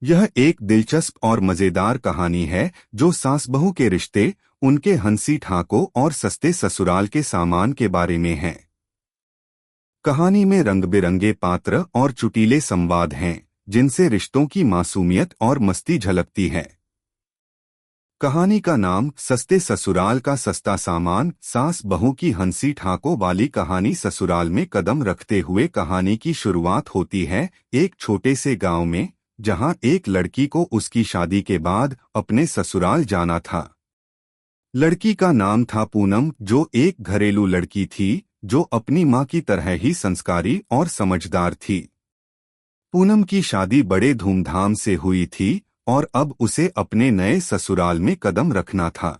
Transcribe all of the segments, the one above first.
यह एक दिलचस्प और मजेदार कहानी है जो सास बहू के रिश्ते, उनके हंसी ठाकों और सस्ते ससुराल के सामान के बारे में है। कहानी में रंग बिरंगे पात्र और चुटीले संवाद हैं, जिनसे रिश्तों की मासूमियत और मस्ती झलकती है। कहानी का नाम सस्ते ससुराल का सस्ता सामान। सास बहू की हंसी ठाकों वाली कहानी। ससुराल में कदम रखते हुए कहानी की शुरुआत होती है एक छोटे से गांव में, जहां एक लड़की को उसकी शादी के बाद अपने ससुराल जाना था। लड़की का नाम था पूनम, जो एक घरेलू लड़की थी जो अपनी मां की तरह ही संस्कारी और समझदार थी। पूनम की शादी बड़े धूमधाम से हुई थी और अब उसे अपने नए ससुराल में कदम रखना था।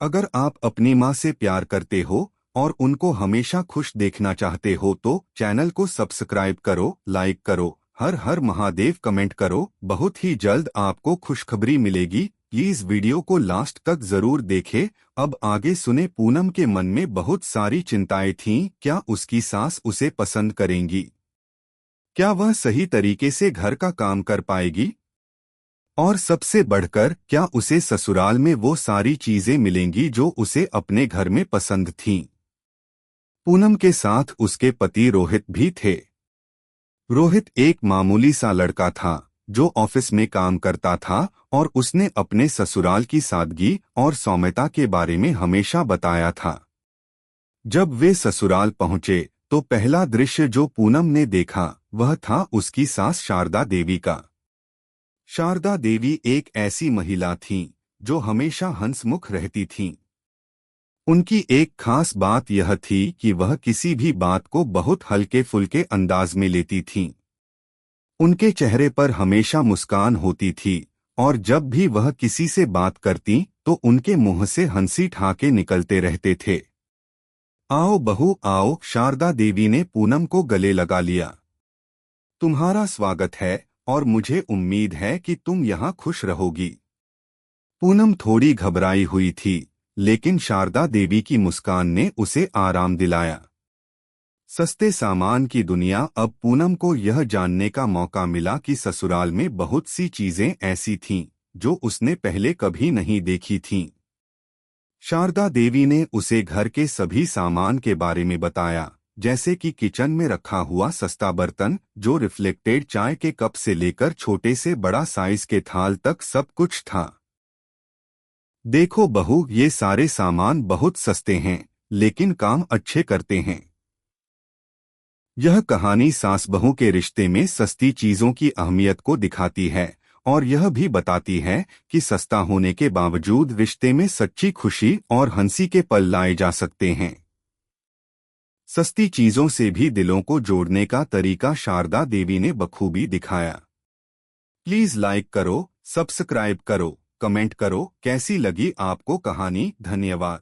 अगर आप अपनी मां से प्यार करते हो और उनको हमेशा खुश देखना चाहते हो तो चैनल को सब्सक्राइब करो, लाइक करो, हर हर महादेव कमेंट करो। बहुत ही जल्द आपको खुशखबरी मिलेगी। प्लीज वीडियो को लास्ट तक जरूर देखें। अब आगे सुने। पूनम के मन में बहुत सारी चिंताएं थीं। क्या उसकी सास उसे पसंद करेंगी? क्या वह सही तरीके से घर का काम कर पाएगी? और सबसे बढ़कर, क्या उसे ससुराल में वो सारी चीजें मिलेंगी जो उसे अपने घर में पसंद थीं? पूनम के साथ उसके पति रोहित भी थे। रोहित एक मामूली सा लड़का था जो ऑफिस में काम करता था और उसने अपने ससुराल की सादगी और सौम्यता के बारे में हमेशा बताया था। जब वे ससुराल पहुंचे तो पहला दृश्य जो पूनम ने देखा वह था उसकी सास शारदा देवी का। शारदा देवी एक ऐसी महिला थीं जो हमेशा हंसमुख रहती थीं। उनकी एक खास बात यह थी कि वह किसी भी बात को बहुत हल्के फुल्के अंदाज में लेती थीं। उनके चेहरे पर हमेशा मुस्कान होती थी और जब भी वह किसी से बात करती तो उनके मुंह से हंसी ठाके निकलते रहते थे। आओ बहू आओ, शारदा देवी ने पूनम को गले लगा लिया। तुम्हारा स्वागत है और मुझे उम्मीद है कि तुम यहाँ खुश रहोगी। पूनम थोड़ी घबराई हुई थी, लेकिन शारदा देवी की मुस्कान ने उसे आराम दिलाया। सस्ते सामान की दुनिया। अब पूनम को यह जानने का मौका मिला कि ससुराल में बहुत सी चीजें ऐसी थीं जो उसने पहले कभी नहीं देखी थीं। शारदा देवी ने उसे घर के सभी सामान के बारे में बताया, जैसे कि किचन में रखा हुआ सस्ता बर्तन जो रिफ्लेक्टेड चाय के कप से लेकर छोटे से बड़ा साइज के थाल तक सब कुछ था। देखो बहू, ये सारे सामान बहुत सस्ते हैं लेकिन काम अच्छे करते हैं। यह कहानी सास बहू के रिश्ते में सस्ती चीजों की अहमियत को दिखाती है और यह भी बताती है कि सस्ता होने के बावजूद रिश्ते में सच्ची खुशी और हंसी के पल लाए जा सकते हैं। सस्ती चीजों से भी दिलों को जोड़ने का तरीका शारदा देवी ने बखूबी दिखाया। प्लीज लाइक करो, सब्सक्राइब करो, कमेंट करो। कैसी लगी आपको कहानी? धन्यवाद।